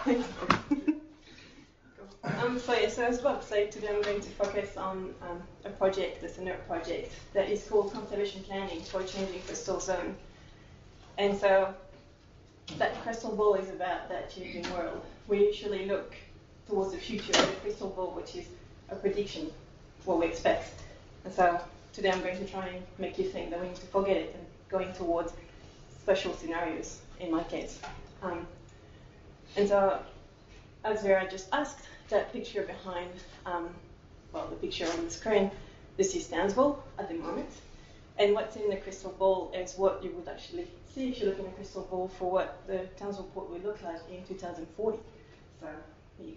So as Bob said, today I'm going to focus on a project, that's a NERP project, that is called Constellation Planning for a Changing Crystal Zone. And so that crystal ball is about that changing world. We usually look towards the future with a crystal ball, which is a prediction of what we expect. And so today I'm going to try and make you think that we need to forget it and going towards special scenarios, in my case. And so, as Vera just asked, that picture behind, well, the picture on the screen, this is Townsville at the moment. And what's in the crystal ball is what you would actually see if you look in a crystal ball for what the Townsville port will look like in 2040. So, here you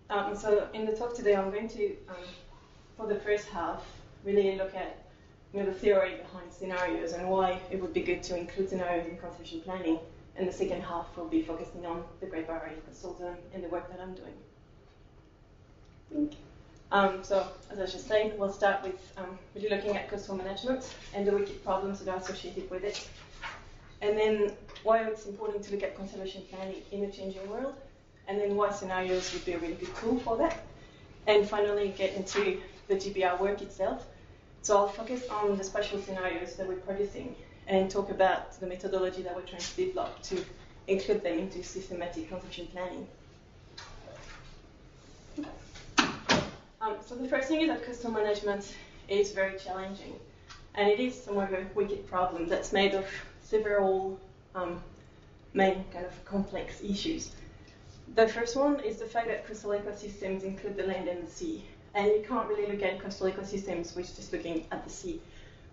go. So, in the talk today, I'm going to, for the first half, really look at the theory behind scenarios and why it would be good to include scenarios in conservation planning. And the second half will be focusing on the Great Barrier Reef Coastal Zone and the work that I'm doing. So, as I just said, we'll start with really looking at coastal management and the wicked problems that are associated with it. And then why it's important to look at conservation planning in a changing world. And then why scenarios would be a really good tool for that. And finally, get into the GBR work itself. So I'll focus on the spatial scenarios that we're producing and talk about the methodology that we're trying to develop to include them into systematic conservation planning. So the first thing is that coastal management is very challenging, and it is somewhat of a wicked problem that's made of several main kind of complex issues. The first one is the fact that coastal ecosystems include the land and the sea, and you can't really look at coastal ecosystems with just looking at the sea,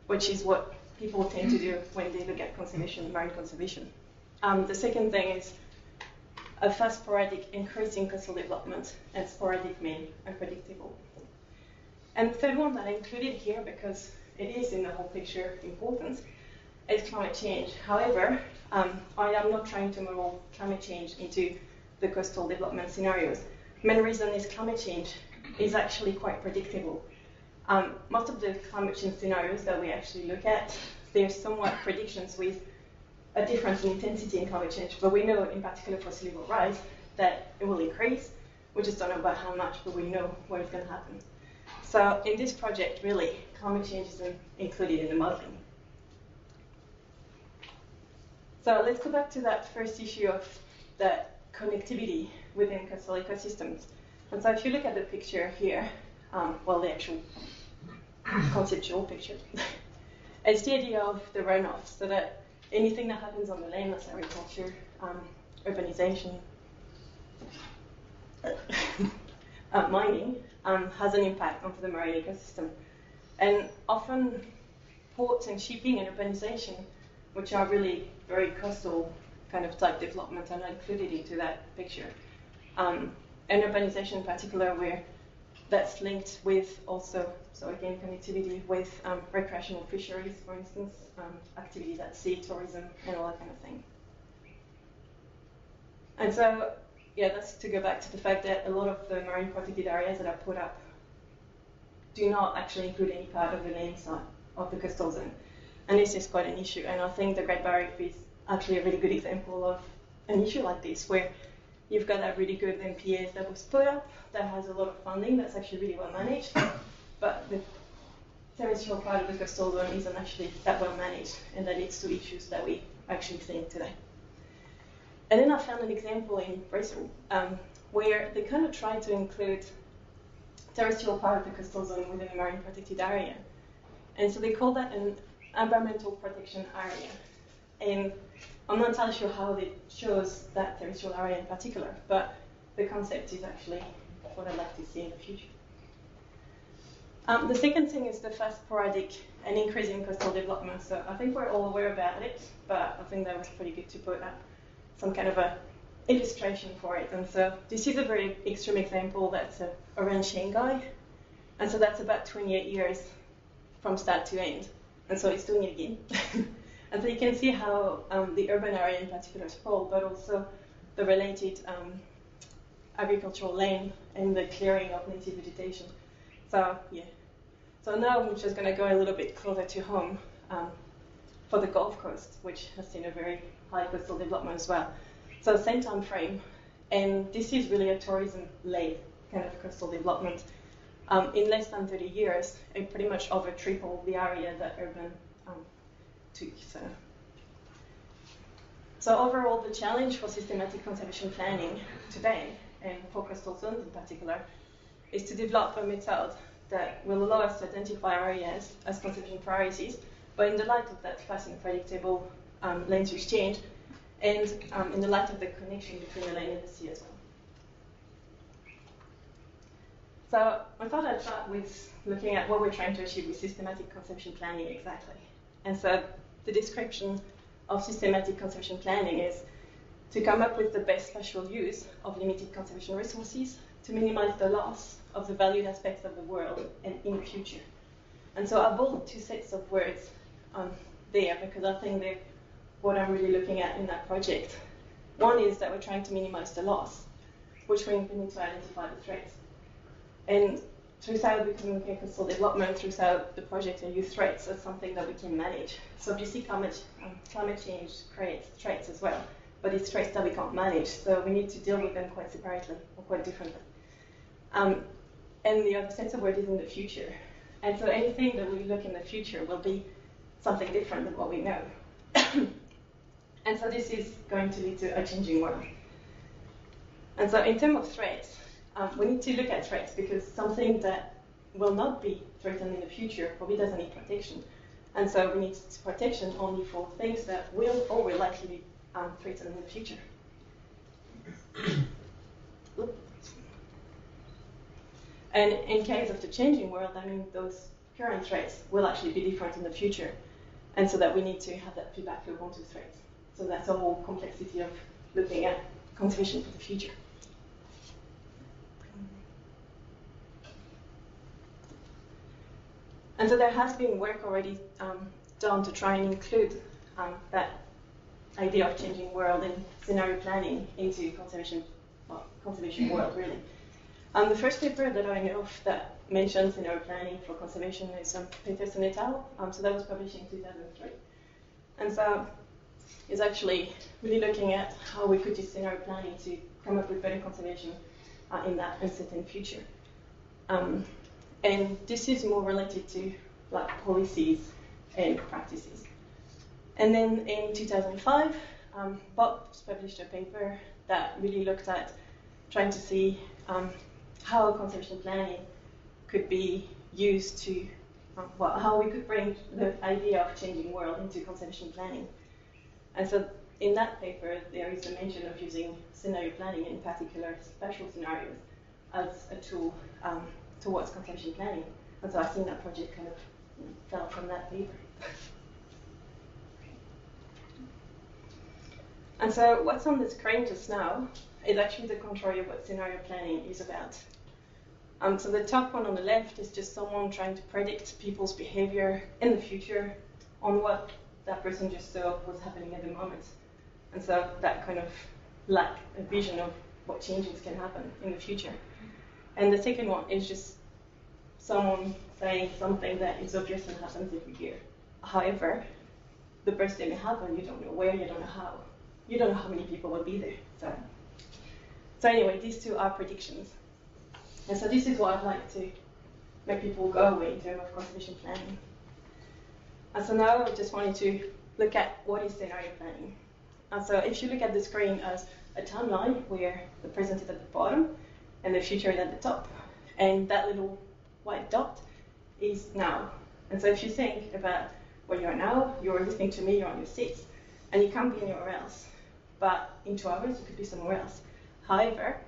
which is what people tend to do when they look at conservation, marine conservation. The second thing is a fast, sporadic, increasing coastal development, and sporadic mean unpredictable. And the third one that I included here, because it is in the whole picture important, is climate change. However, I am not trying to model climate change into the coastal development scenarios. The main reason is climate change is actually quite predictable. Most of the climate change scenarios that we actually look at, there's somewhat predictions with a difference in intensity in climate change, but we know in particular for sea level rise that it will increase. We just don't know about how much, but we know what is going to happen. So in this project, really, climate change isn't included in the modeling. So let's go back to that first issue of that connectivity within coastal ecosystems. And so if you look at the picture here, well, the actual conceptual picture, it's the idea of the runoff, so that anything that happens on the land, that's agriculture, urbanization, mining, has an impact onto the marine ecosystem. And often ports and shipping and urbanization, which are really very coastal kind of type development, are not included into that picture. And urbanization in particular, where that's linked with also, so again, connectivity with recreational fisheries, for instance, activities at sea, tourism, and all that kind of thing. And so, yeah, that's to go back to the fact that a lot of the marine protected areas that are put up do not actually include any part of the land side of the coastal zone. And this is quite an issue, and I think the Great Barrier Reef is actually a really good example of an issue like this, where you've got that really good MPAs that was put up, that has a lot of funding, that's actually really well managed, but the terrestrial part of the coastal zone isn't actually that well managed, and that leads to issues that we actually seeing today. And then I found an example in Brazil, where they kind of tried to include terrestrial part of the coastal zone within a marine protected area. And so they call that an environmental protection area. And I'm not entirely sure how they chose that terrestrial area in particular, but the concept is actually what I'd like to see in the future. The second thing is the fast, sporadic, and increasing coastal development. So I think we're all aware about it, but I think that was pretty good to put up some kind of a illustration for it. And so this is a very extreme example. That's around Shanghai. And so that's about 28 years from start to end. And so it's doing it again. And so you can see how the urban area in particular sprawl, but also the related agricultural land and the clearing of native vegetation. So, yeah. So now I'm just going to go a little bit closer to home for the Gulf Coast, which has seen a very high coastal development as well. So same time frame. And this is really a tourism-led kind of coastal development. In less than 30 years, it pretty much over tripled the area that urban took. So overall, the challenge for systematic conservation planning today, and for coastal zones in particular, is to develop a method that will allow us to identify areas as conservation priorities, but in the light of that fast and predictable land use change, and in the light of the connection between the land and the sea as well. So I thought I'd start with looking at what we're trying to achieve with systematic conservation planning exactly. And so the description of systematic conservation planning is to come up with the best spatial use of limited conservation resources to minimize the loss of the valued aspects of the world and in the future. And so I bold two sets of words there because I think they're what I'm really looking at in that project. One is that we're trying to minimize the loss, which means we need to identify the threats. And throughout the coastal development, throughout the project, I use threats as something that we can manage. So obviously climate change creates threats as well, but it's threats that we can't manage, so we need to deal with them quite separately or quite differently. And the other sense of word is in the future. And so anything that we look in the future will be something different than what we know. And so this is going to lead to a changing world. And so in terms of threats, we need to look at threats because something that will not be threatened in the future probably doesn't need protection. And so we need protection only for things that will or will likely be threatened in the future. And in case of the changing world, I mean, those current threats will actually be different in the future. And so that we need to have that feedback loop onto threats. So that's the whole complexity of looking at conservation for the future. And so there has been work already done to try and include that idea of changing world and scenario planning into conservation world, really. The first paper that I know of that mentions scenario planning for conservation is Peterson et al. So that was published in 2003. And so it's actually really looking at how we could use scenario planning to come up with better conservation in that uncertain future. And this is more related to like policies and practices. And then in 2005, Bob published a paper that really looked at trying to see how conservation planning could be used to, how we could bring the idea of changing world into conservation planning. And so in that paper, there is a mention of using scenario planning, in particular spatial scenarios, as a tool towards conservation planning. And so I think that project kind of fell from that paper. And so what's on the screen just now is actually the contrary of what scenario planning is about. So the top one on the left is just someone trying to predict people's behavior in the future on what that person just saw was happening at the moment. And so that kind of lack a vision of what changes can happen in the future. And the second one is just someone saying something that is obvious and happens every year. However, the birthday may happen, you don't know where, you don't know how. You don't know how many people will be there. So anyway, these two are predictions. And so this is what I'd like to make people go away in terms of conservation planning. And so now I just wanted to look at what is scenario planning. And so if you look at the screen as a timeline where the present is at the bottom and the future is at the top, and that little white dot is now. And so if you think about where you are now, you're listening to me, you're on your seats, and you can't be anywhere else. But in 2 hours, you could be somewhere else. However,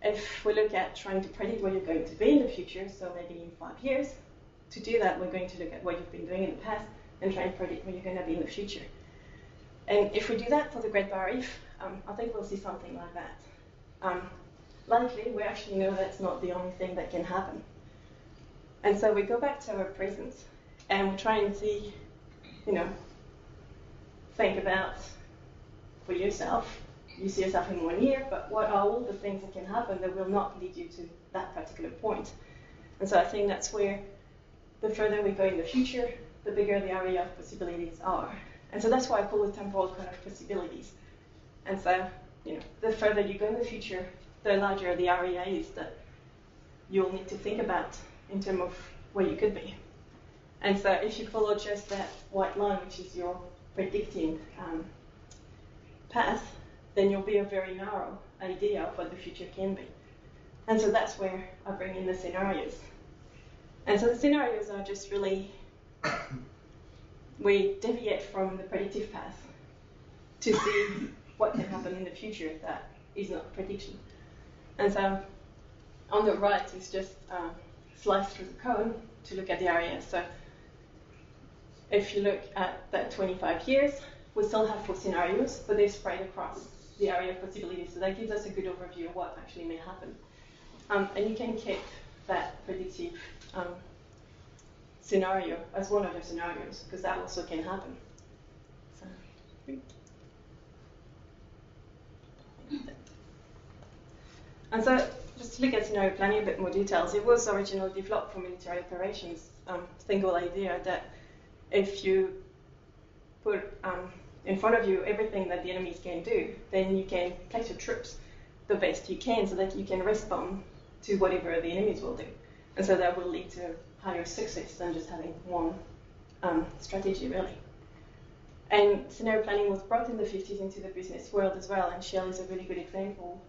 if we look at trying to predict where you're going to be in the future, so maybe in 5 years, to do that, we're going to look at what you've been doing in the past and try and predict where you're going to be in the future. And if we do that for the Great Barrier Reef, I think we'll see something like that. Likely, we actually know that's not the only thing that can happen. And so we go back to our present and we try and see, think about for yourself. You see yourself in 1 year, but what are all the things that can happen that will not lead you to that particular point? And so I think that's where the further we go in the future, the bigger the area of possibilities are. And so that's why I call it temporal kind of possibilities. And so the further you go in the future, the larger the area is that you'll need to think about in terms of where you could be. And so if you follow just that white line, which is your predicting path, then you'll be a very narrow idea of what the future can be. And so that's where I bring in the scenarios. And so the scenarios are just really, we deviate from the predictive path to see what can happen in the future that is not prediction. And so on the right is just sliced through the cone to look at the area. So if you look at that 25 years, we still have 4 scenarios, but they're spread across the area of possibilities. So that gives us a good overview of what actually may happen. And you can keep that predictive scenario as one of your scenarios, because that also can happen. So, and so, just to look at scenario planning in a bit more details, it was originally developed for military operations. Single idea that if you put in front of you everything that the enemies can do, then you can place your troops the best you can so that you can respond to whatever the enemies will do. And so that will lead to higher success than just having one strategy, really. And scenario planning was brought in the 50s into the business world as well, and Shell is a really good example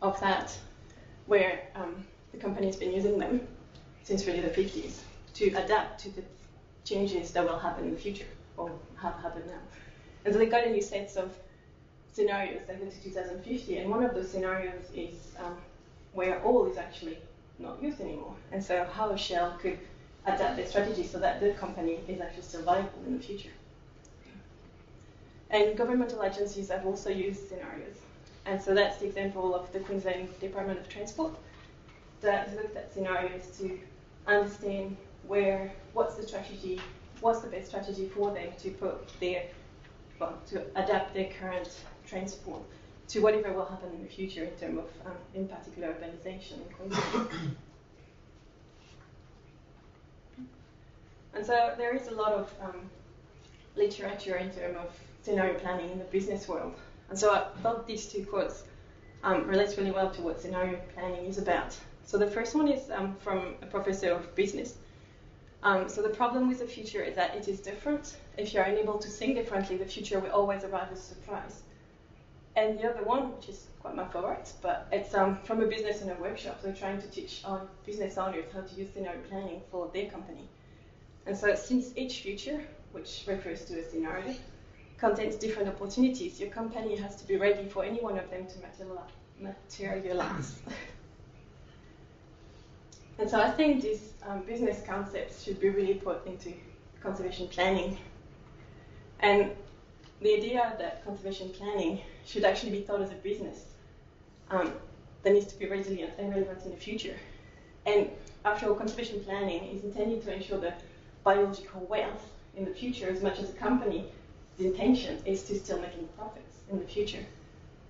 of that, where the company has been using them since really the 50s to adapt to the changes that will happen in the future, or have happened now. And so they got a new set of scenarios that go to 2050, and one of those scenarios is where oil is actually not used anymore. And so how Shell could adapt their strategy so that the company is actually still viable in the future. And governmental agencies have also used scenarios. And so that's the example of the Queensland Department of Transport that looked at scenarios to understand what's the best strategy for them to to adapt their current transport to whatever will happen in the future in terms of, in particular, urbanization in Queensland. And so there is a lot of literature in terms of scenario planning in the business world. And so I thought these 2 quotes relate really well to what scenario planning is about. So the first one is from a professor of business. So the problem with the future is that it is different. If you're unable to think differently, the future will always arrive as a surprise. And the other one, which is quite my favorite, but it's from a business owner workshop. So trying to teach our business owners how to use scenario planning for their company. And so since each future, which refers to a scenario, contains different opportunities, your company has to be ready for any one of them to materialize. And so I think these business concepts should be really put into conservation planning. And the idea that conservation planning should actually be thought as a business that needs to be resilient and relevant in the future. And after all, conservation planning is intended to ensure the biological wealth in the future as much as a company's intention is to still making profits in the future.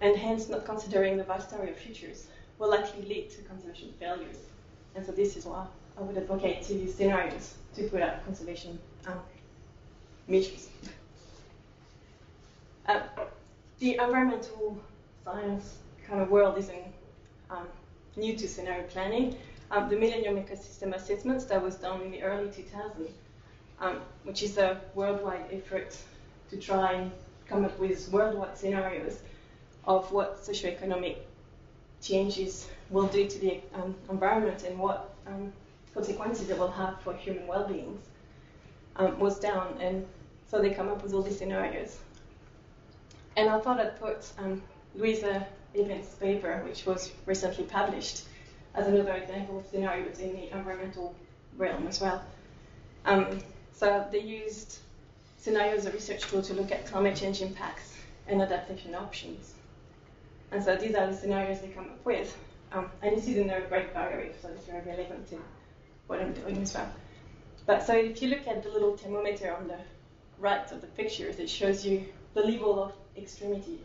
And hence, not considering the vast array of futures will likely lead to conservation failures. And so this is why I would advocate to use scenarios to put out conservation measures. The environmental science kind of world isn't new to scenario planning. The Millennium Ecosystem Assessments that was done in the early 2000s, which is a worldwide effort to try and come up with worldwide scenarios of what socioeconomic changes will do to the environment and what consequences it will have for human well-being, was done. And so they come up with all these scenarios. And I thought I'd put Louisa Evans' paper, which was recently published, as another example of scenarios in the environmental realm as well. So they used scenarios as a research tool to look at climate change impacts and adaptation options. And so these are the scenarios they come up with. And this is in the Great Barrier Reef, so it's very relevant to what I'm doing as well. But so if you look at the little thermometer on the right of the pictures, it shows you the level of extremity,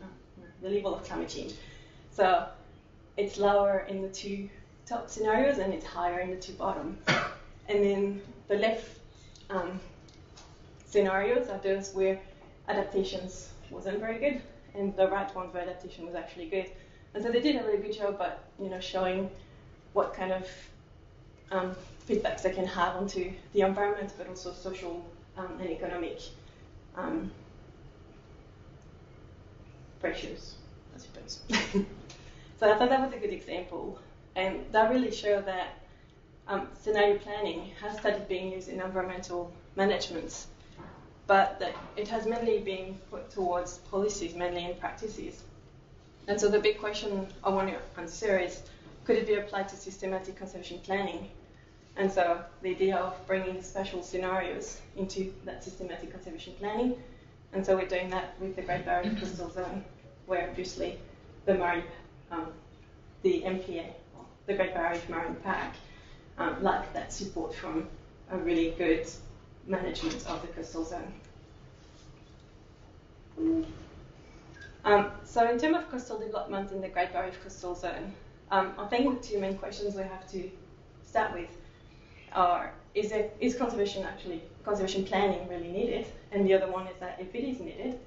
the level of climate change. So it's lower in the 2 top scenarios and it's higher in the 2 bottom. And then the left scenarios are those where adaptations wasn't very good, and the right one for adaptation was actually good. And so they did a really good job at showing what kind of feedbacks they can have onto the environment, but also social and economic pressures, I suppose. So I thought that was a good example, and that really showed that scenario planning has started being used in environmental management, but that it has mainly been put towards policies, mainly in practices. And so the big question I want to answer is, could it be applied to systematic conservation planning? And so the idea of bringing special scenarios into that systematic conservation planning. And so we're doing that with the Great Barrier Reef Coastal Zone, where obviously the marine, the MPA, the Great Barrier Reef Marine Park, lack that support from a really good management of the coastal zone. So in terms of coastal development in the Great Barrier Reef Coastal Zone, I think the two main questions we have to start with are, is conservation planning really needed? And the other one is that if it is needed,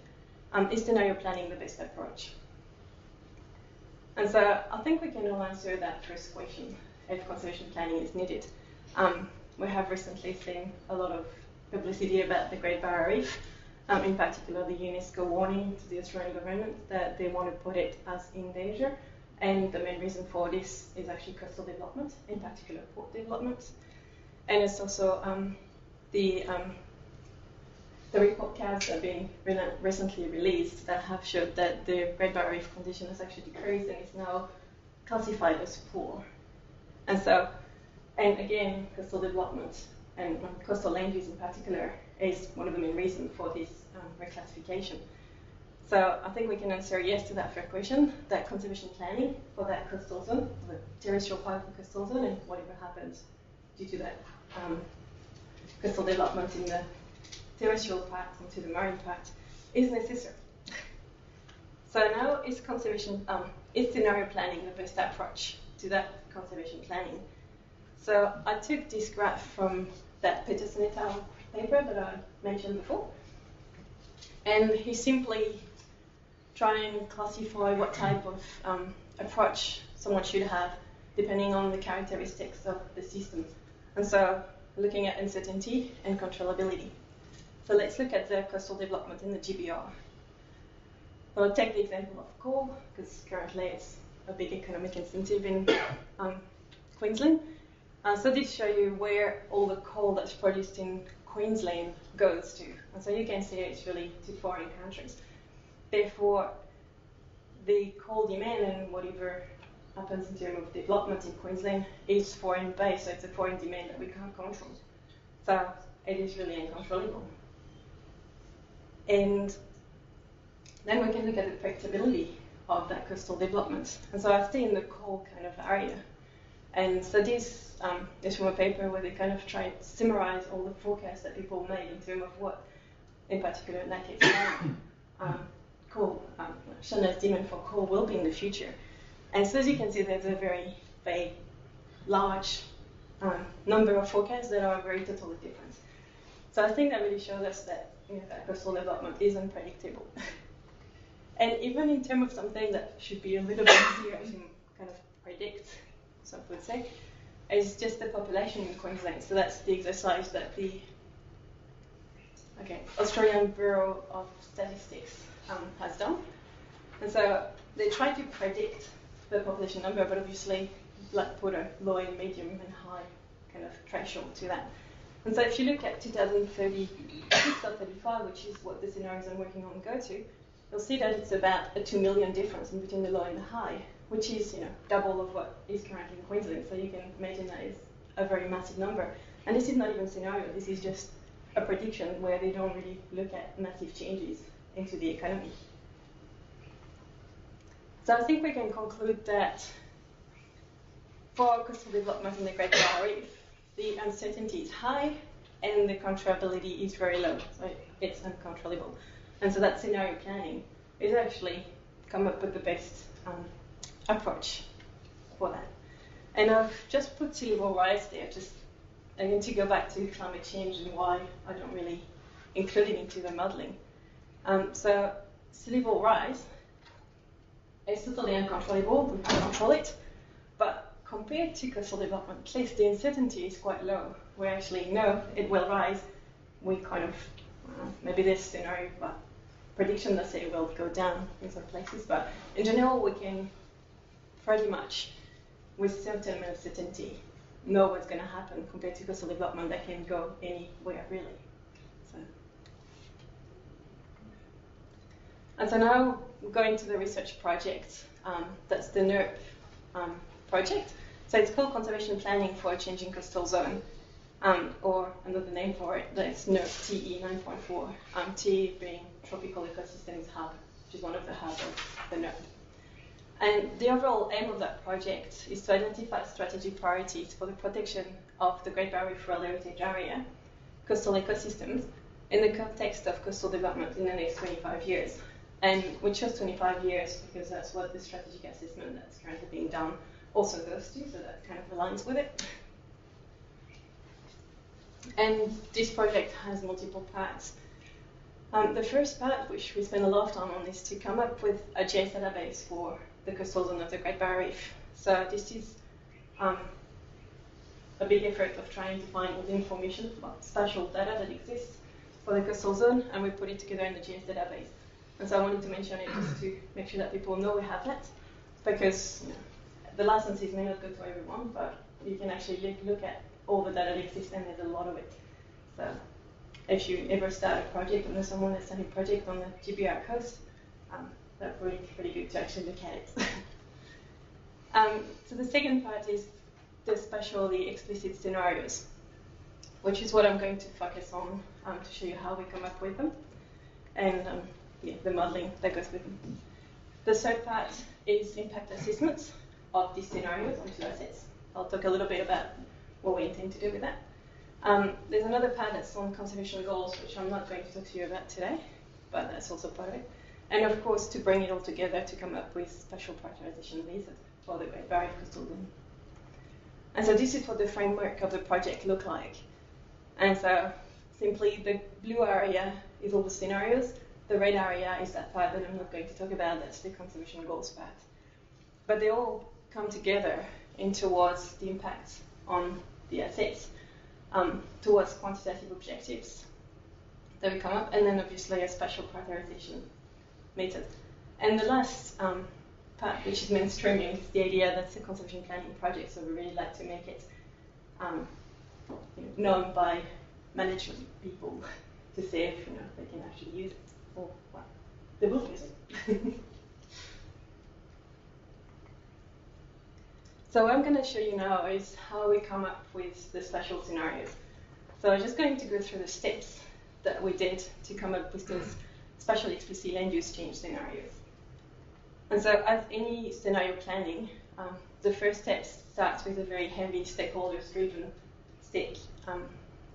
is scenario planning the best approach? And so I think we can all answer that first question, if conservation planning is needed. We have recently seen a lot of publicity about the Great Barrier Reef, in particular the UNESCO warning to the Australian government that they want to put it as in danger. And the main reason for this is actually coastal development, in particular port development. And it's also the report cards that have been recently released that have showed that the Great Barrier Reef condition has actually decreased and is now classified as poor. And again, coastal development and coastal land use in particular is one of the main reasons for this reclassification. So I think we can answer yes to that first question, that conservation planning for that coastal zone, the terrestrial part of the coastal zone, and whatever happens due to that coastal development in the terrestrial part into the marine part is necessary. So now is scenario planning the best approach to that conservation planning? So I took this graph from that Peterson et al. Paper that I mentioned before, and he simply try and classify what type of approach someone should have depending on the characteristics of the system. And so looking at uncertainty and controllability. So let's look at the coastal development in the GBR. So I'll take the example of coal, because currently it's a big economic incentive in Queensland. So this shows you where all the coal that's produced in Queensland goes to. And so you can see it's really to foreign countries. Therefore, the coal demand and whatever happens in terms of development in Queensland is foreign based, so it's a foreign demand that we can't control. So it is really uncontrollable. And then we can look at the predictability of that coastal development. And so I've seen the coal kind of area. And so this is from a paper where they kind of tried to summarize all the forecasts that people made in terms of what, in particular in that case, China's demand for coal will be in the future. And so as you can see, there's a very large number of forecasts that are very totally different. So I think that really shows us that that coastal development is unpredictable. And even in terms of something that should be a little bit easier to kind of predict, some would say, is just the population in Queensland. So that's the exercise that the Australian Bureau of Statistics has done. And so they try to predict the population number, but obviously put a low, medium, and high kind of threshold to that. And so if you look at 2036 or 35, which is what the scenarios I'm working on go to, you'll see that it's about a 2 million difference in between the low and the high, which is double of what is currently in Queensland. So you can imagine that is a very massive number. And this is not even a scenario, this is just a prediction where they don't really look at massive changes into the economy. So I think we can conclude that for coastal development in the Great Barrier Reef, the uncertainty is high and the controllability is very low, so it's uncontrollable. And so that scenario planning is actually come up with the best approach for that. And I've just put sea level rise there, I need to go back to climate change and why I don't really include it into the modelling. So sea level rise It's totally uncontrollable, we can't control it, but compared to coastal development, at least the uncertainty is quite low. We actually know it will rise. We kind of, maybe this scenario, but prediction, let's say it will go down in some places, but in general, we can pretty much, with certain amount of certainty, know what's going to happen compared to coastal development that can go anywhere, really. And so now we're going to the research project. That's the NERP project. So it's called Conservation Planning for a Changing Coastal Zone, or another name for it, that's NERP TE 9.4, T being Tropical Ecosystems Hub, which is one of the hubs of the NERP. And the overall aim of that project is to identify strategic priorities for the protection of the Great Barrier Reef World Heritage Area, coastal ecosystems, in the context of coastal development in the next 25 years. And we chose 25 years because that's what the strategic assessment that's currently being done also goes to, so that kind of aligns with it. And this project has multiple parts. The first part, which we spend a lot of time on, is to come up with a GIS database for the coastal zone of the Great Barrier Reef. So this is a big effort of trying to find all the information about spatial data that exists for the coastal zone, and we put it together in the GIS database. And so I wanted to mention it just to make sure that people know we have that, because the licenses may not go to everyone, but you can actually look at all the data that exists, and there's a lot of it. So if you ever start a project, or know someone that's starting a project on the GBR coast, that's pretty good to actually look at it. So the second part is the spatially explicit scenarios, which is what I'm going to focus on to show you how we come up with them, and the modeling that goes with them. The third part is impact assessments of these scenarios onto assets. I'll talk a little bit about what we intend to do with that. There's another part that's on conservation goals, which I'm not going to talk to you about today, but that's also part of it. And of course, to bring it all together to come up with spatial prioritization methods for the Great Barrier Coastal Zone. And so this is what the framework of the project look like. And so simply the blue area is all the scenarios. The red area is that part that I'm not going to talk about, that's the conservation goals part. But they all come together in towards the impact on the assets, towards quantitative objectives that we come up, and then obviously a spatial prioritization method. And the last part, which is mainstreaming, is the idea that's a conservation planning project, so we really like to make it known by management people to see if they can actually use it, or well, they will use it. So what I'm going to show you now is how we come up with the spatial scenarios. So I'm just going to go through the steps that we did to come up with those spatially explicit land use change scenarios. And so as any scenario planning, the first step starts with a very heavy stakeholders-driven step,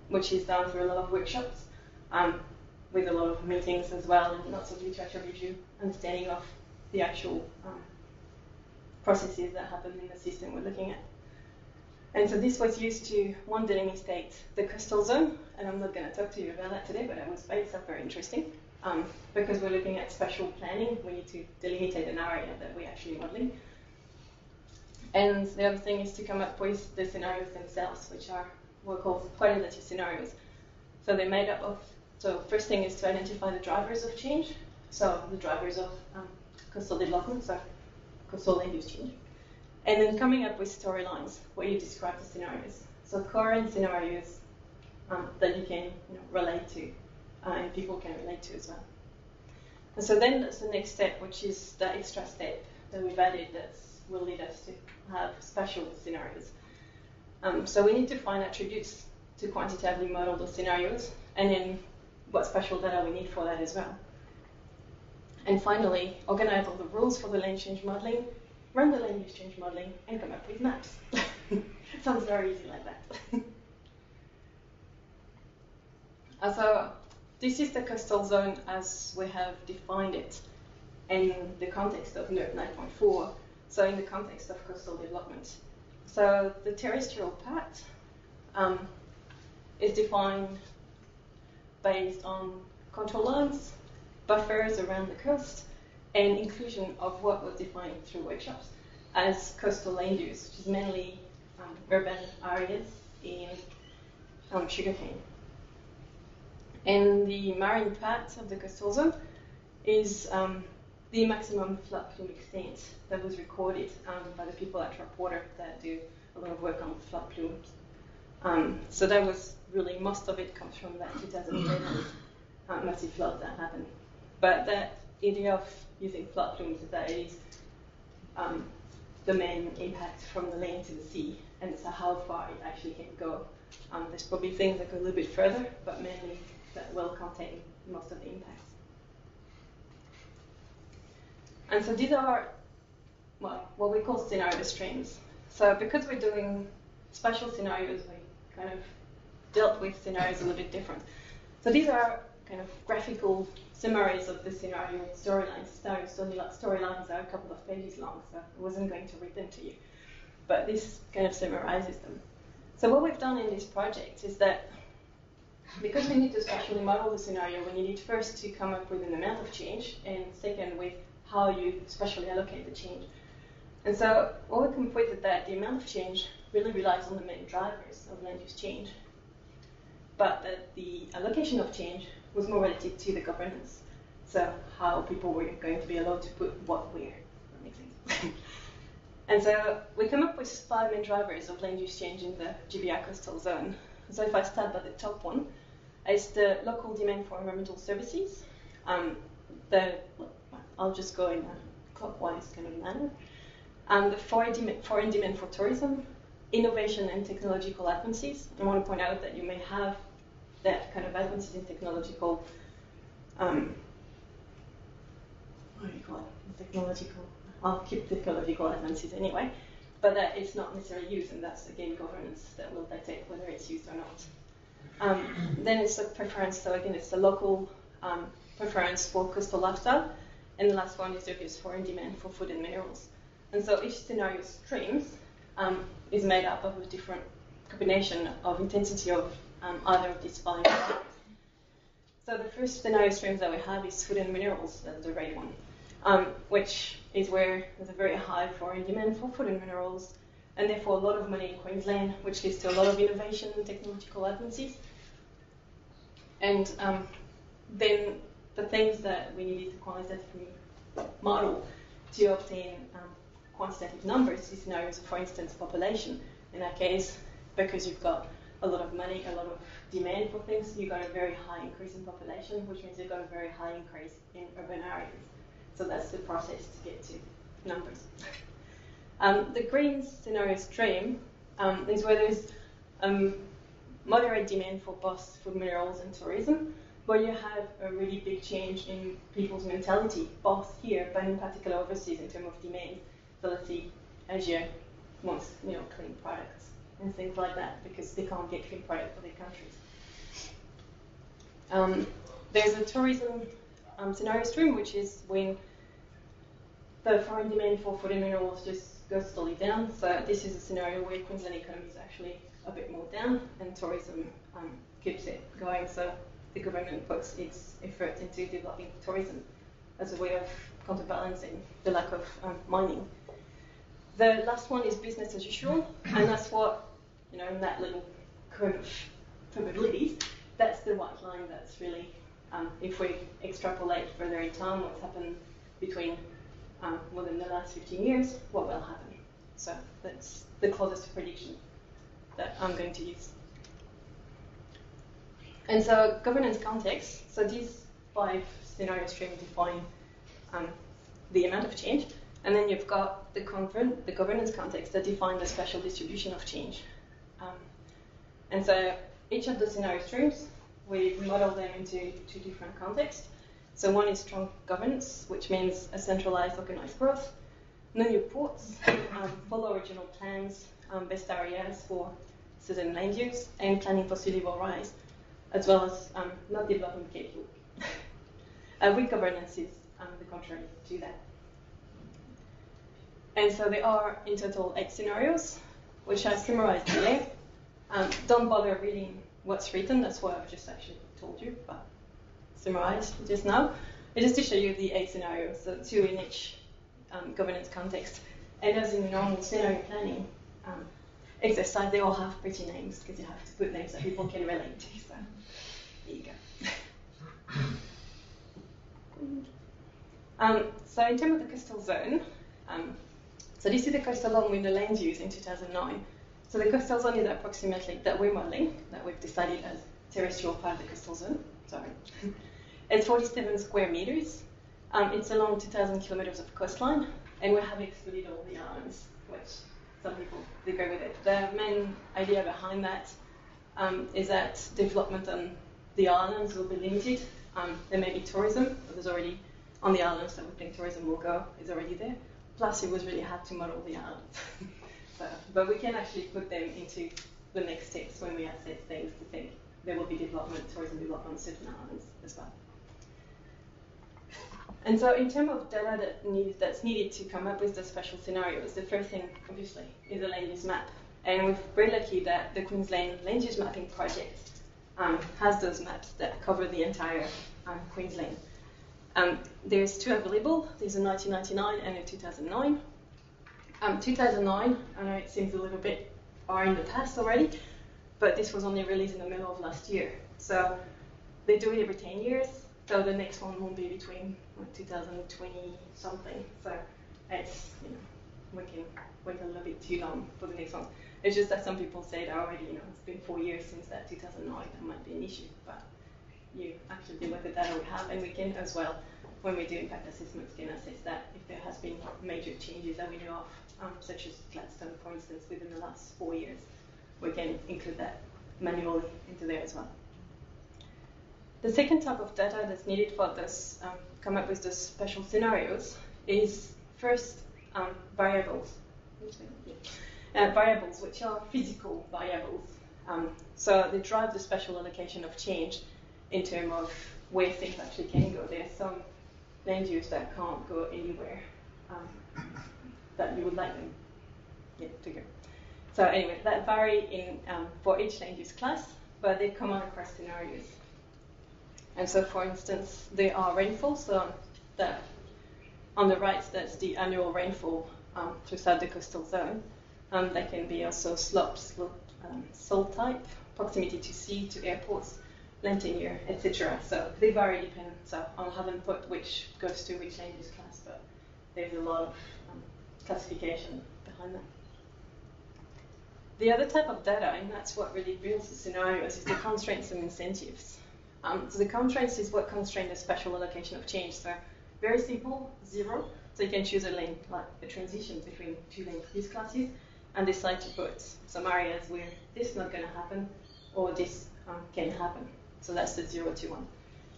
which is done through a lot of workshops, with a lot of meetings as well, and lots of literature review, understanding of the actual processes that happen in the system we're looking at. And so this was used to, one, delimitate the coastal zone, and I'm not going to talk to you about that today, but I would find itself very interesting. Because we're looking at spatial planning, we need to delimitate an area that we're actually modeling. And the other thing is to come up with the scenarios themselves, which are what are called qualitative scenarios. So they're made up of, so first thing is to identify the drivers of change, so the drivers of coastal development, so coastal land use change. And then coming up with storylines where you describe the scenarios. So current scenarios that you can relate to, and people can relate to as well. And so then that's the next step, which is the extra step that we've added that will lead us to have spatial scenarios. So we need to find attributes to quantitatively model those scenarios, and then what spatial data we need for that as well. And finally, organize all the rules for the land change modeling, run the land use change modeling, and come up with maps. Sounds very easy like that. So this is the coastal zone as we have defined it in the context of NERP 9.4, so in the context of coastal development. So the terrestrial part is defined based on control lines, buffers around the coast, and inclusion of what was defined through workshops as coastal land use, which is mainly urban areas in sugarcane. And the marine part of the coastal zone is the maximum flood plume extent that was recorded by the people at Water that do a lot of work on flood plumes. So that was really, most of it comes from that 2010 massive flood that happened. But that idea of using flood plumes is that it is the main impact from the land to the sea, and so how far it actually can go. There's probably things that go a little bit further, but mainly that will contain most of the impacts. And so these are what we call scenario streams. So because we're doing spatial scenarios, we kind of dealt with scenarios a little bit different. So these are kind of graphical summaries of the scenario storylines. Storylines are a couple of pages long, so I wasn't going to read them to you. But this kind of summarizes them. So what we've done in this project is that because we need to spatially model the scenario, we need first to come up with an amount of change, and second with how you spatially allocate the change. And so what we come up with is that the amount of change really relies on the main drivers of land use change, but that the allocation of change was more related to the governance. So how people were going to be allowed to put what where. That makes sense. And so we come up with 5 main drivers of land use change in the GBR coastal zone. So if I start by the top one, it's the local demand for environmental services. I'll just go in a clockwise kind of manner. The foreign demand for tourism, innovation and technological advances. I want to point out that you may have that kind of advances in technological, what do you call it? Technological. I'll keep technological advances anyway, but that it's not necessarily used, and that's again governance that will dictate whether it's used or not. Then it's a preference, so again it's the local preference for coastal lifestyle, and the last one is the obvious foreign demand for food and minerals. And so each scenario streams is made up of a different combination of intensity of either of these 5 drivers. So the first scenario streams that we have is food and minerals, that's the red one, which is where there's a very high foreign demand for food and minerals, and therefore a lot of money in Queensland, which leads to a lot of innovation and technological advances. And then the things that we needed to quantitatively model to obtain quantitative numbers, these scenarios, for instance, population. In that case, because you've got a lot of money, a lot of demand for things, you've got a very high increase in population, which means you've got a very high increase in urban areas. So that's the process to get to numbers. The green scenario stream is where there's moderate demand for both food, minerals, and tourism, where you have a really big change in people's mentality, both here, but in particular overseas in terms of demand. So let's see, Asia wants clean products and things like that because they can't get clean products for their countries. There's a tourism scenario stream, which is when the foreign demand for food and minerals just goes slowly down. So this is a scenario where Queensland economy is actually a bit more down and tourism keeps it going. So the government puts its effort into developing tourism as a way of counterbalancing the lack of mining. The last one is business as usual, and that's what, in that little curve of probabilities, that's the white line that's really, if we extrapolate further in time what's happened between within the last 15 years, what will happen. So that's the closest prediction that I'm going to use. And so governance context, so these 5 scenario streams define the amount of change, and then you've got the governance context that define the spatial distribution of change. And so each of the scenario streams, we model them into 2 different contexts. So one is strong governance, which means a centralized organized growth. Non reports, follow original plans, best areas for certain land use, and planning for sea level rise, as well as not developing Cape York. Weak governance is the contrary to that. And so there are in total 8 scenarios, which I summarized there. Don't bother reading what's written, that's what I've just actually told you, but summarized just now. just to show you the 8 scenarios, so 2 in each governance context. And as in normal scenario planning exercise, they all have pretty names because you have to put names that people can relate to. So there you go. So in terms of the coastal zone, so this is the coastal zone with the land use in 2009. So the coastal zone is approximately, that we're modeling, that we've decided as terrestrial part of the coastal zone. Sorry. It's 47 square meters. It's along 2,000 kilometers of coastline, and we have excluded all the islands, which some people agree with it. The main idea behind that is that development on the islands will be limited. There may be tourism, but there's already, on the islands that we think tourism will go, is already there. Plus, it was really hard to model the islands. But we can actually put them into the next steps when we assess things to think there will be development, tourism development on certain islands as well. And so in terms of data that's needed to come up with the spatial scenarios, the first thing, obviously, is a land use map. And we're very lucky that the Queensland Land Use Mapping Project has those maps that cover the entire Queensland. There's 2 available. There's a 1999 and a 2009. 2009, I know it seems a little bit far in the past already, but this was only released in the middle of last year. So they do it every 10 years. So the next one will be between 2020 something. So it's, we can wait a little bit too long for the next one. It's just that some people say that already, it's been 4 years since that 2009, that might be an issue. But you actually look at the data we have, and we can as well, when we do impact assessments, can assess that if there has been major changes that we know of, such as Gladstone, for instance, within the last 4 years. We can include that manually into there as well. The second type of data that's needed for this, come up with the spatial scenarios, is first variables. Variables, which are physical variables. So they drive the spatial allocation of change in terms of where things actually can go. There are some land use that can't go anywhere that you would like them to go. So anyway, that vary for each land use class, but they come on across scenarios. And so, for instance, there are rainfall. So that on the right, that's the annual rainfall throughout the coastal zone. There can be also slopes, soil type, proximity to sea, to airports, land tenure, etc. So they vary depending. So I haven't put which goes to which land use class, but there's a lot of classification behind that. The other type of data, and that's what really builds the scenarios, is the constraints and incentives. So the constraints is what constrain the spatial allocation of change. So very simple, 0. So you can choose a lane, like a transition between 2 land use classes, and decide to put some areas where this is not going to happen, or this can happen. So that's the 0 to 1.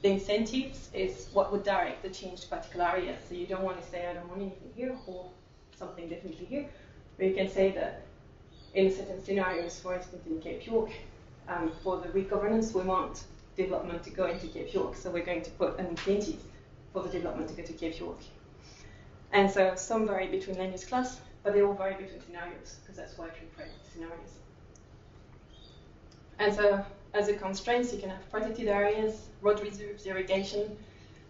The incentives is what would direct the change to particular areas. So you don't want to say, I don't want anything here, or something definitely here. But you can say that in certain scenarios, for instance, in Cape York, for the weak governance, we want development to go into Cape York. So we're going to put an incentive for the development to go to Cape York. And so some vary between land use class, but they all vary between scenarios, because that's why I can create scenarios. And so as a constraints, you can have protected areas, road reserves, irrigation,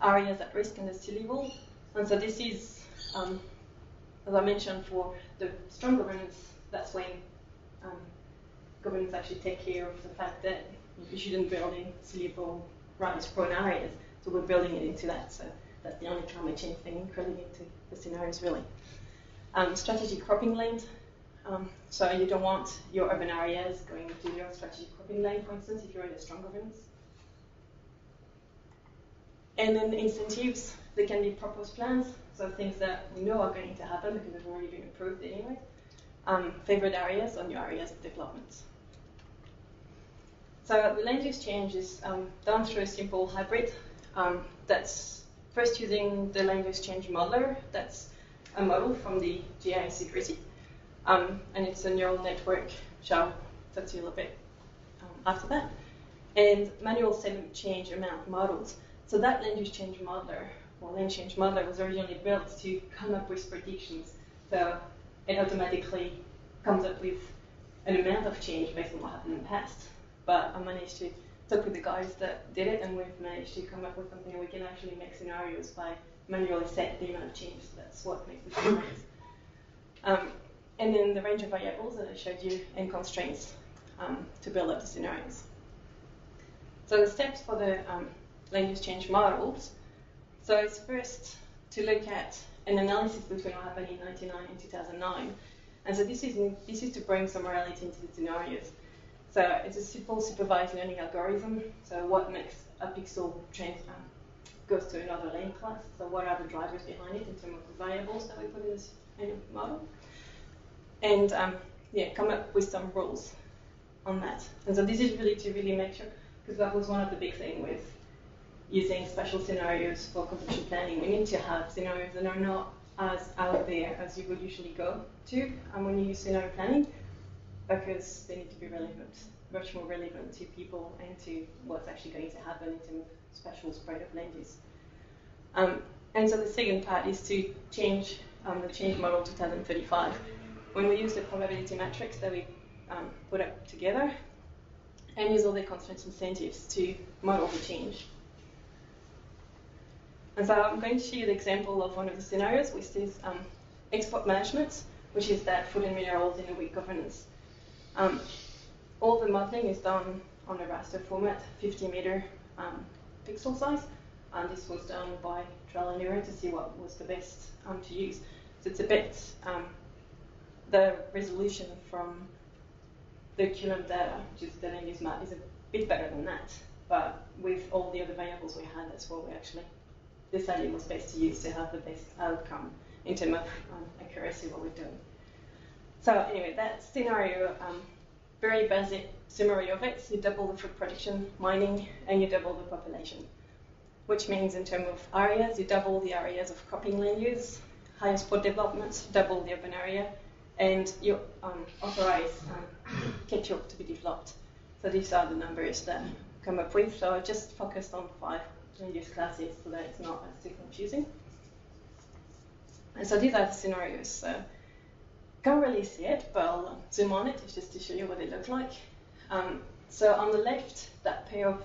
areas at risk under sea level. And so this is, as I mentioned, for the strong governance, that's when governments actually take care of the fact that you shouldn't build in sea level rise prone areas. So we're building it into that. So that's the only climate change thing including into the scenarios, really. Strategic cropping land. So you don't want your urban areas going into your strategic cropping land, for instance, if you're in a strong governance. And then incentives, they can be proposed plans, so things that we know are going to happen because they've already been approved anyway. Favored areas or new areas of development. So the land use change is done through a simple hybrid that's first using the land use change modeler. That's a model from the GIS Gritty. And it's a neural network, which I'll talk to you a little bit after that. And manual sediment change amount models. So that land use change modeler, or land change modeler, was originally built to come up with predictions. So it automatically comes up with an amount of change based on what happened in the past. But I managed to talked with the guys that did it, and we've managed to come up with something where we can actually make scenarios by manually set the amount of change. So that's what makes the scenarios. And then the range of variables that I showed you and constraints to build up the scenarios. So the steps for the land use change models. So it's first to look at an analysis between what happened in 1999 and 2009. And so this is to bring some reality into the scenarios. So it's a simple supervised learning algorithm. So what makes a pixel change goes to another lane class. So what are the drivers behind it in terms of the variables that we put in this model? And come up with some rules on that. And so this is really to make sure, because that was one of the big things with using spatial scenarios for computational planning. We need to have scenarios that are not as out there as you would usually go to when you use scenario planning, because they need to be relevant, much more relevant to people and to what's actually going to happen in terms of spatial spread of land use. And so the second part is to change the change model to 2035. When we use the probability matrix that we put up together and use all the constraints incentives to model the change. And so I'm going to show you the example of one of the scenarios, which is export management, which is that food and minerals in a weak governance. All the modeling is done on a raster format, 50-meter pixel size, and this was done by trial and error to see what was the best to use. So it's a bit, the resolution from the QLAM data, which is the land use map, is a bit better than that. But with all the other variables we had, that's what we actually decided was best to use to have the best outcome in terms of accuracy what we're doing. So anyway, that scenario, very basic summary of it, you double the food production, mining, and you double the population. Which means in terms of areas, you double the areas of cropping land use, higher sport development, double the urban area, and you authorize ketchup to be developed. So these are the numbers that I come up with. So I just focused on 5 land use classes so that it's not as too confusing. And so these are the scenarios. So can't really see it, but I'll zoom on it just to show you what it looks like. So on the left, that pair of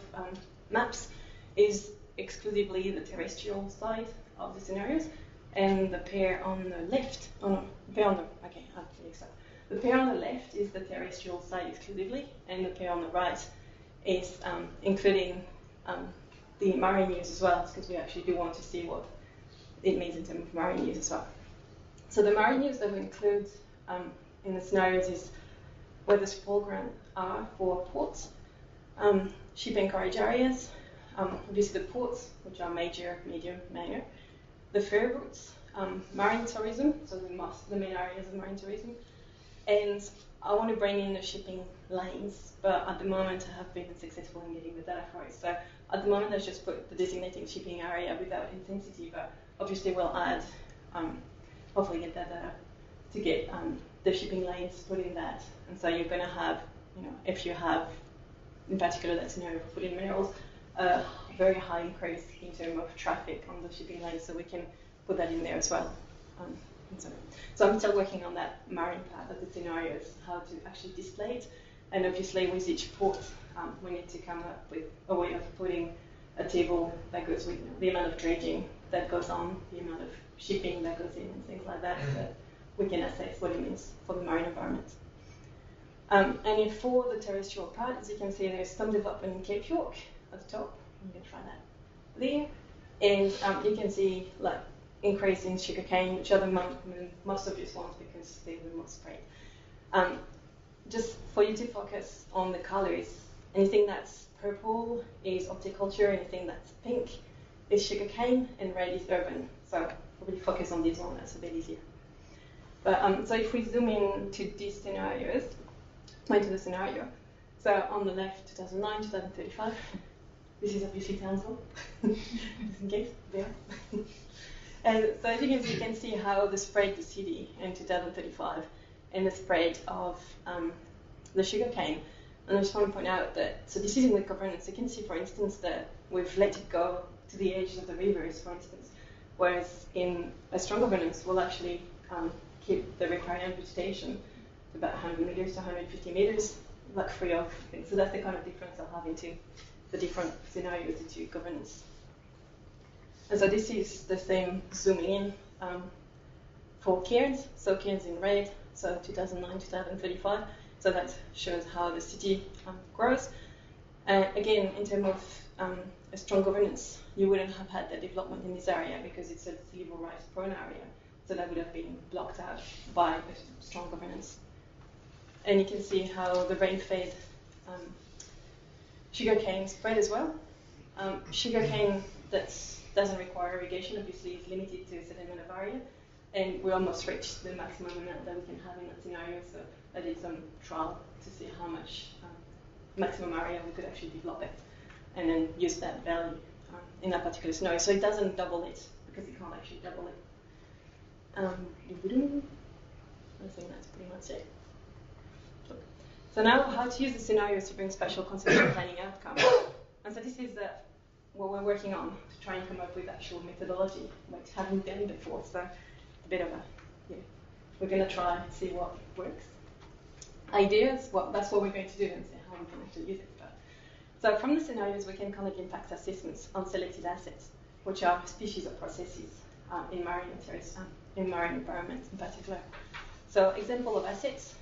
maps is exclusively the terrestrial side of the scenarios, and the pair on the left, the pair on the left is the terrestrial side exclusively, and the pair on the right is including the marine use as well, because we actually do want to see what it means in terms of marine use as well. So the marine use that we include in the scenarios is where the foreground are for ports, ship and carriage areas, obviously the ports, which are major, medium, minor, the ferry routes, marine tourism, so the main areas of marine tourism, and I want to bring in the shipping lanes, but at the moment I have been unsuccessful in getting the data for it. So at the moment I just put the designating shipping area without intensity, but obviously we'll add, hopefully get that data to get the shipping lanes put in that. And so you're going to have, if you have, in particular that scenario for food and minerals, a very high increase in terms of traffic on the shipping lanes, so we can put that in there as well. So I'm still working on that marine part of the scenarios, how to actually display it. And obviously with each port, we need to come up with a way of putting a table that goes with the amount of dredging that goes on, the amount of shipping that goes in, and things like that, so that we can assess what it means for the marine environment. And for the terrestrial part, as you can see, there's some development in Cape York at the top. I'm going to try that there. And you can see like increase in sugarcane, which are the most obvious ones because they're the most spread. Just for you to focus on the colors, anything that's purple is horticulture, anything that's pink is sugarcane, and red is urban. So probably focus on this one, that's a bit easier. But so if we zoom in to these scenarios, into the scenario. So on the left, 2009, 2035. This is obviously Townsville, just in case, there. And so as you can see how the spread of the city in 2035 and the spread of the sugarcane. And I just want to point out that, so this is in the governance. You can see, for instance, that we've let it go to the edges of the rivers, for instance, whereas in a strong governance, we'll actually keep the riparian vegetation to about 100 meters to 150 meters, like free of things. So that's the kind of difference I'll have into the different scenarios into governance. And so this is the same zooming in for cairns. So cairns in red, so 2009, 2035. So that shows how the city grows. Again, in terms of a strong governance, you wouldn't have had the development in this area because it's a civil rights prone area. So that would have been blocked out by a strong governance. And you can see how the rain-fed sugarcane spread as well. Sugarcane that doesn't require irrigation, obviously, is limited to a certain amount of area. And we almost reached the maximum amount that we can have in that scenario. So I did some trial to see how much maximum area we could actually develop it, and then use that value in that particular scenario. So it doesn't double it, because it can't actually double it. I think that's pretty much it. So now, how to use the scenarios to bring spatial conservation planning outcomes. And so this is what we're working on, to try and come up with actual methodology, which haven't done before. So a bit of we're going to try and see what works. Ideas, well, that's what we're going to do, and see how we can actually use it. So from the scenarios, we can conduct impact assessments on selected assets, which are species or processes in marine materials, in marine environments in particular. So example of assets,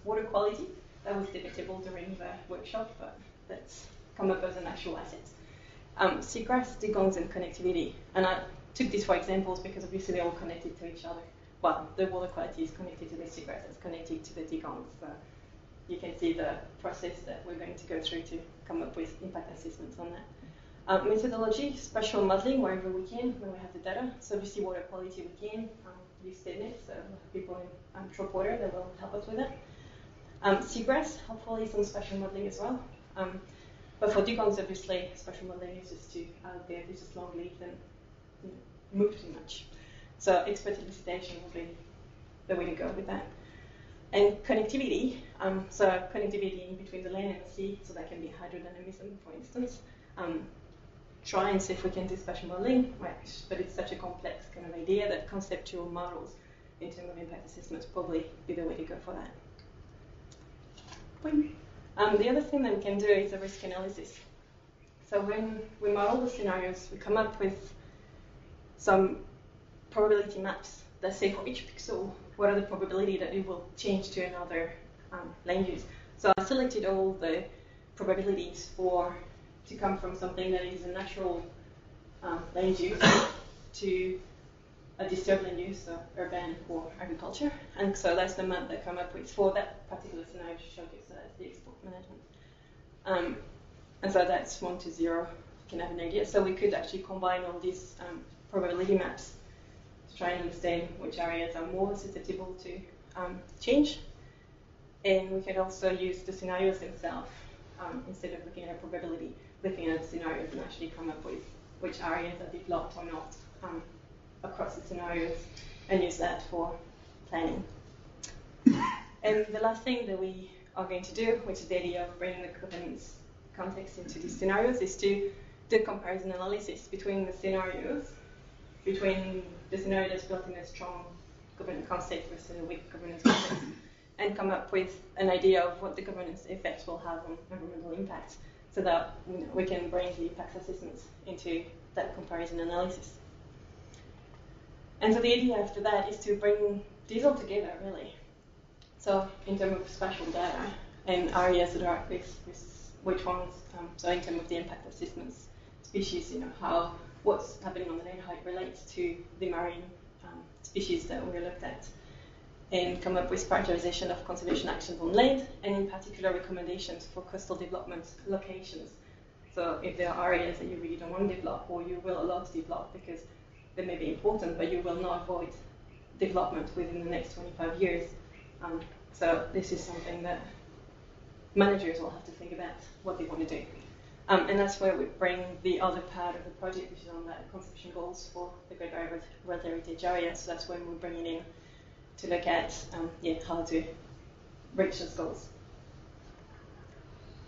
water quality, that was debatable during the workshop, but that's come up as an actual asset. Seagrass, dugongs, and connectivity. And I took these for examples because obviously they're all connected to each other. Well, the water quality is connected to the seagrass, it's connected to the dugongs. So you can see the process that we're going to go through to come up with impact assessments on that. Methodology, spatial modeling wherever we can when we have the data. So obviously water quality we can use STEDNet, so we'll have people in Trop Water that will help us with that. Seagrass, hopefully some spatial modeling as well. But for dugongs, obviously, spatial modeling is just too out there, it's just long lived and move too much. So expert elicitation will be the way to go with that. And connectivity, so connectivity in between the land and the sea, so that can be hydrodynamism, for instance. Try and see if we can do spatial modeling, but it's such a complex kind of idea that conceptual models in terms of impact assessments probably be the way to go for that. The other thing that we can do is a risk analysis. So when we model the scenarios, we come up with some probability maps that say for each pixel, what are the probability that it will change to another land use. So I selected all the probabilities to come from something that is a natural land use to a disturbed land use, so urban or agriculture. And so that's the map that I come up with for that particular scenario to show you. So that's the export management. And so that's 1 to 0. You can have an idea. So we could actually combine all these probability maps to try and understand which areas are more susceptible to change. And we could also use the scenarios themselves instead of looking at a probability, looking at scenarios and actually come up with which areas are developed or not across the scenarios and use that for planning. And the last thing that we are going to do, which is the idea of bringing the governance context into these scenarios, is to do comparison analysis between the scenarios, between the scenario that's built in a strong governance concept versus a weak governance concept, and come up with an idea of what the governance effects will have on environmental impacts, so that we can bring the impact assessments into that comparison analysis. And so the idea after that is to bring these all together, really. So in terms of spatial data and areas that are at risk, which ones, so in terms of the impact assessments, species, what's happening on the land, how it relates to the marine species that we looked at, and come up with prioritization of conservation actions on land, and in particular recommendations for coastal development locations. So if there are areas that you really don't want to develop, or you will allow to develop because they may be important, but you will not avoid development within the next 25 years. So this is something that managers will have to think about what they want to do. And that's where we bring the other part of the project, which is on the conservation goals for the Great Barrier World Heritage Area. So that's when we're bringing in to look at how to reach those goals.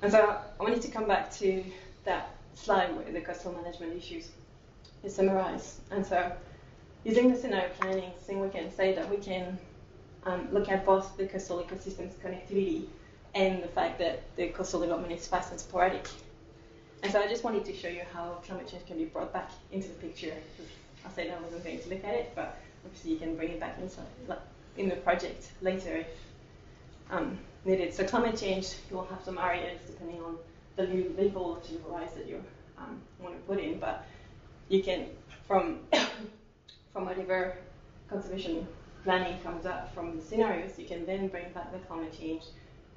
And so I wanted to come back to that slide where the coastal management issues is summarized. And so using the scenario planning thing, we can say that we can look at both the coastal ecosystems connectivity and the fact that the coastal development is fast and sporadic. And so I just wanted to show you how climate change can be brought back into the picture. I said I wasn't going to look at it, but obviously you can bring it back inside, like in the project later if needed. So climate change, you'll have some areas depending on the level of sea rise that you want to put in, but you can, from whatever conservation planning comes up from the scenarios, you can then bring back the climate change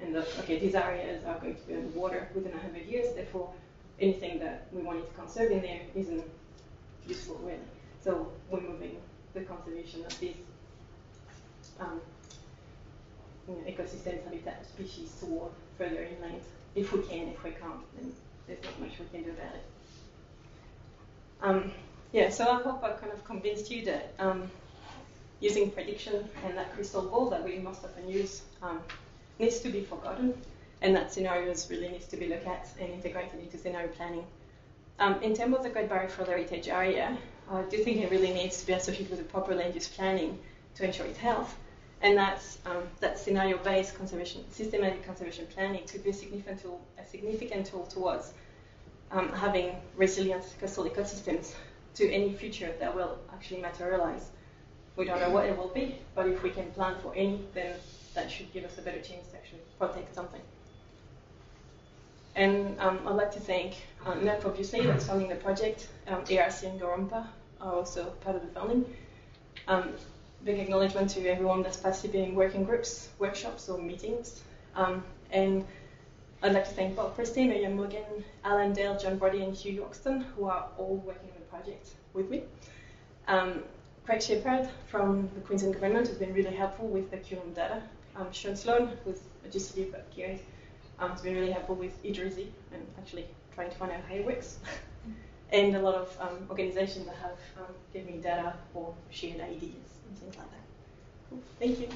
and okay, these areas are going to be underwater within 100 years, therefore anything that we wanted to conserve in there isn't useful really. So we're moving the conservation of these ecosystems, habitat, species toward further inland. If we can, if we can't, then there's not much we can do about it. Yeah, so I hope I kind of convinced you that using prediction and that crystal ball that we most often use needs to be forgotten, and that scenarios really needs to be looked at and integrated into scenario planning. In terms of the Great Barrier Reef heritage area, I do think it really needs to be associated with the proper land use planning to ensure its health, and that's that scenario-based conservation, systematic conservation planning could be a significant tool towards having resilient coastal ecosystems to any future that will actually materialize. We don't know what it will be, but if we can plan for any, then that should give us a better chance to actually protect something. And I'd like to thank NERC, obviously, that's funding the project. ARC and GBRWHA are also part of the funding. Big acknowledgement to everyone that's participating in working groups, workshops, or meetings. And I'd like to thank Bob Presty, Miriam Morgan, Alan Dale, John Brody, and Hugh Yoxton, who are all working on the project with me. Craig Shepherd from the Queensland Government has been really helpful with the QM data. Sean Sloan, who's a GCD but here, has been really helpful with eDRISI and actually trying to find out how it works. And a lot of organizations that have given me data or shared ideas and things like that. Cool. Thank you.